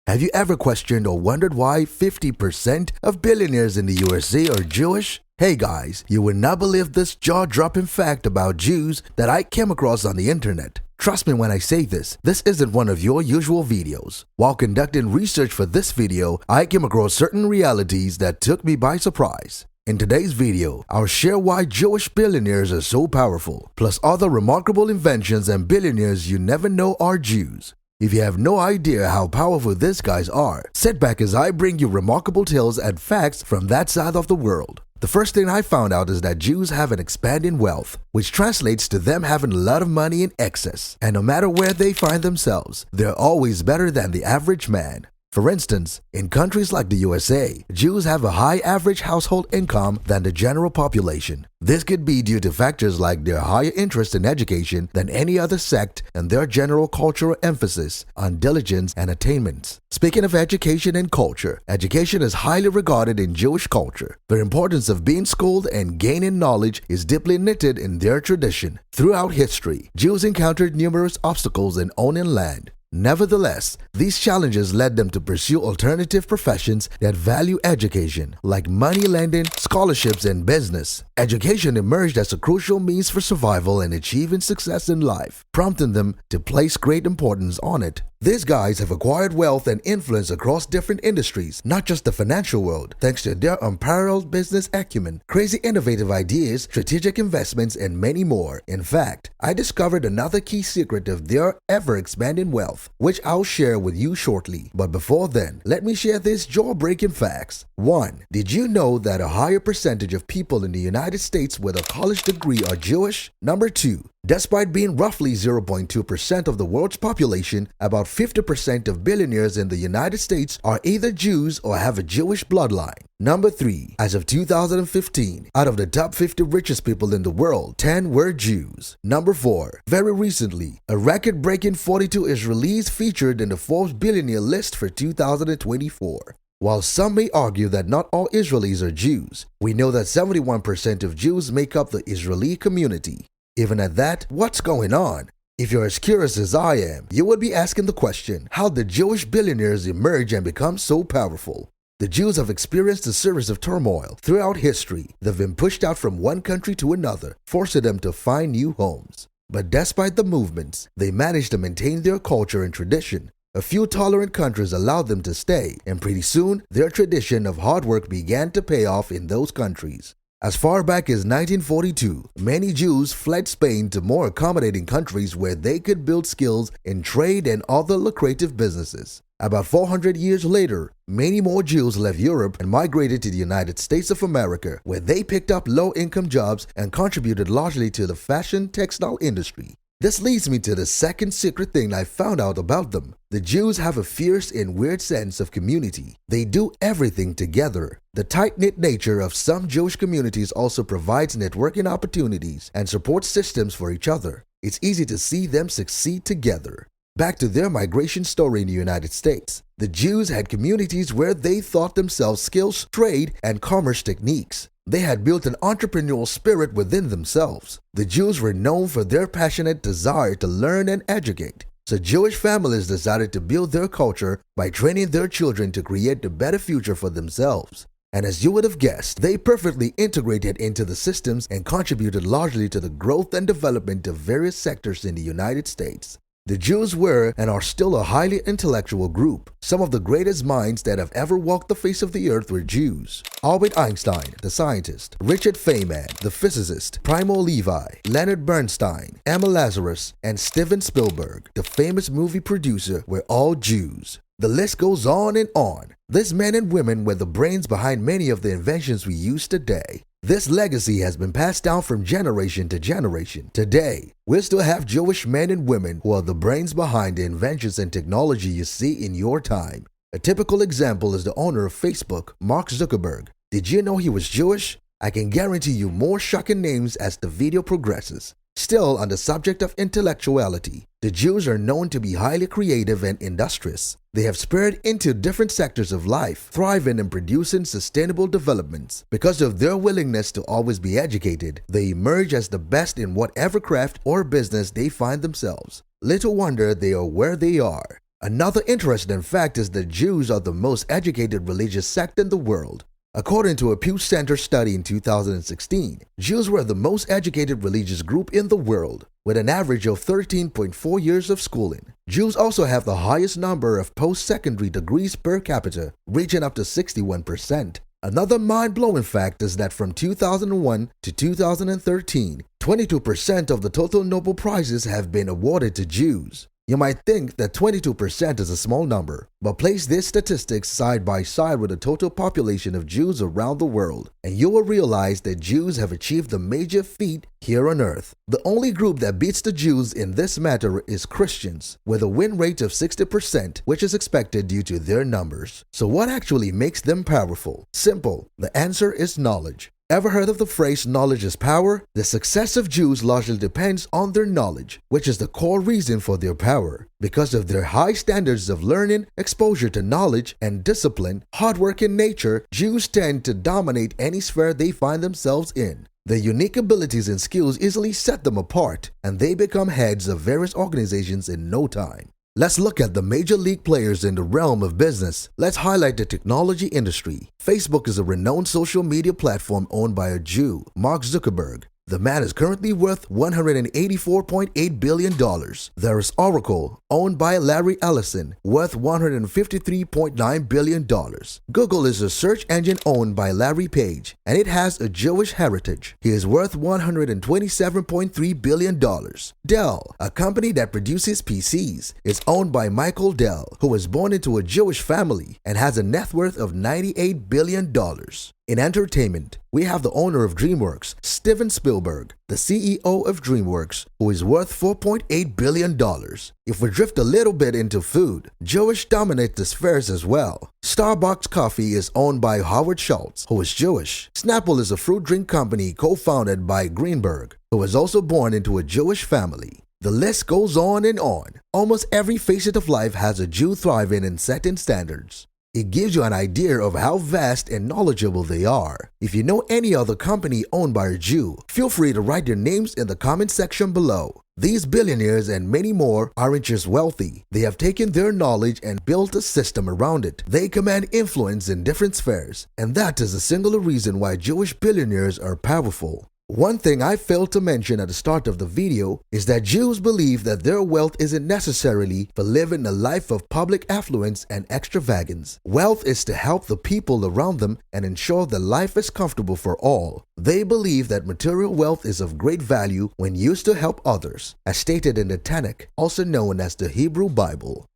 Have you ever questioned or wondered why 50% of billionaires in the USA are Jewish? Hey guys, you will not believe this jaw-dropping fact about Jews that I came across on the internet. Trust me when I say this isn't one of your usual videos. While conducting research for this video, I came across certain realities that took me by surprise. In today's video, I'll share why Jewish billionaires are so powerful, plus other remarkable inventions and billionaires you never know are Jews. If you have no idea how powerful these guys are, sit back as I bring you remarkable tales and facts from that side of the world. The first thing I found out is that Jews have an expanding wealth, which translates to them having a lot of money in excess. And no matter where they find themselves, they're always better than the average man. For instance, in countries like the USA, Jews have a high average household income than the general population. This could be due to factors like their higher interest in education than any other sect and their general cultural emphasis on diligence and attainments. Speaking of education and culture, education is highly regarded in Jewish culture. The importance of being schooled and gaining knowledge is deeply knitted in their tradition. Throughout history, Jews encountered numerous obstacles in owning land. Nevertheless, these challenges led them to pursue alternative professions that value education, like money lending, scholarships, and business. Education emerged as a crucial means for survival and achieving success in life, prompting them to place great importance on it. These guys have acquired wealth and influence across different industries, not just the financial world, thanks to their unparalleled business acumen, crazy innovative ideas, strategic investments, and many more. In fact, I discovered another key secret of their ever-expanding wealth, which I'll share with you shortly. But before then, let me share these jaw-breaking facts. 1. Did you know that a higher percentage of people in the United States with a college degree are Jewish? Number 2. Despite being roughly 0.2% of the world's population, about 50% of billionaires in the United States are either Jews or have a Jewish bloodline. Number 3. As of 2015, out of the top 50 richest people in the world, 10 were Jews. Number 4. Very recently, a record-breaking 42 Israelis featured in the Forbes billionaire list for 2024. While some may argue that not all Israelis are Jews, we know that 71% of Jews make up the Israeli community. Even at that, what's going on? If you're as curious as I am, you would be asking the question, how did Jewish billionaires emerge and become so powerful? The Jews have experienced a series of turmoil throughout history. They've been pushed out from one country to another, forcing them to find new homes. But despite the movements, they managed to maintain their culture and tradition. A few tolerant countries allowed them to stay, and pretty soon, their tradition of hard work began to pay off in those countries. As far back as 1942, many Jews fled Spain to more accommodating countries where they could build skills in trade and other lucrative businesses. About 400 years later, many more Jews left Europe and migrated to the United States of America, where they picked up low-income jobs and contributed largely to the fashion textile industry. This leads me to the second secret thing I found out about them. The Jews have a fierce and weird sense of community. They do everything together. The tight-knit nature of some Jewish communities also provides networking opportunities and support systems for each other. It's easy to see them succeed together. Back to their migration story in the United States. The Jews had communities where they taught themselves skills, trade, and commerce techniques. They had built an entrepreneurial spirit within themselves. The Jews were known for their passionate desire to learn and educate. So Jewish families decided to build their culture by training their children to create a better future for themselves. And as you would have guessed, they perfectly integrated into the systems and contributed largely to the growth and development of various sectors in the United States. The Jews were and are still a highly intellectual group. Some of the greatest minds that have ever walked the face of the earth were Jews. Albert Einstein, the scientist, Richard Feynman, the physicist, Primo Levi, Leonard Bernstein, Emma Lazarus, and Steven Spielberg, the famous movie producer, were all Jews. The list goes on and on. These men and women were the brains behind many of the inventions we use today. This legacy has been passed down from generation to generation. Today, we still have Jewish men and women who are the brains behind the inventions and technology you see in your time. A typical example is the owner of Facebook, Mark Zuckerberg. Did you know he was Jewish? I can guarantee you more shocking names as the video progresses. Still, on the subject of intellectuality, the Jews are known to be highly creative and industrious. They have spread into different sectors of life, thriving and producing sustainable developments. Because of their willingness to always be educated, they emerge as the best in whatever craft or business they find themselves. Little wonder they are where they are. Another interesting fact is that Jews are the most educated religious sect in the world. According to a Pew Center study in 2016, Jews were the most educated religious group in the world, with an average of 13.4 years of schooling. Jews also have the highest number of post-secondary degrees per capita, reaching up to 61%. Another mind-blowing fact is that from 2001 to 2013, 22% of the total Nobel Prizes have been awarded to Jews. You might think that 22% is a small number, but place these statistics side by side with the total population of Jews around the world, and you will realize that Jews have achieved a major feat here on earth. The only group that beats the Jews in this matter is Christians, with a win rate of 60%, which is expected due to their numbers. So what actually makes them powerful? Simple. The answer is knowledge. Ever heard of the phrase knowledge is power? The success of Jews largely depends on their knowledge, which is the core reason for their power. Because of their high standards of learning, exposure to knowledge, and discipline, hardworking nature, Jews tend to dominate any sphere they find themselves in. Their unique abilities and skills easily set them apart, and they become heads of various organizations in no time. Let's look at the major league players in the realm of business. Let's highlight the technology industry. Facebook is a renowned social media platform owned by a Jew, Mark Zuckerberg. The man is currently worth $184.8 billion. There is Oracle, owned by Larry Ellison, worth $153.9 billion. Google is a search engine owned by Larry Page, and it has a Jewish heritage. He is worth $127.3 billion. Dell, a company that produces PCs, is owned by Michael Dell, who was born into a Jewish family and has a net worth of $98 billion. In entertainment, we have the owner of DreamWorks, Steven Spielberg, the CEO of DreamWorks, who is worth $4.8 billion. If we drift a little bit into food, Jewish dominate the spheres as well. Starbucks Coffee is owned by Howard Schultz, who is Jewish. Snapple is a fruit drink company co-founded by Greenberg, who was also born into a Jewish family. The list goes on and on. Almost every facet of life has a Jew thriving and setting standards. It gives you an idea of how vast and knowledgeable they are. If you know any other company owned by a Jew, feel free to write their names in the comment section below. These billionaires and many more aren't just wealthy. They have taken their knowledge and built a system around it. They command influence in different spheres, and that is a singular reason why Jewish billionaires are powerful. One thing I failed to mention at the start of the video is that Jews believe that their wealth isn't necessarily for living a life of public affluence and extravagance. Wealth is to help the people around them and ensure that life is comfortable for all. They believe that material wealth is of great value when used to help others, as stated in the Tanakh, also known as the Hebrew Bible.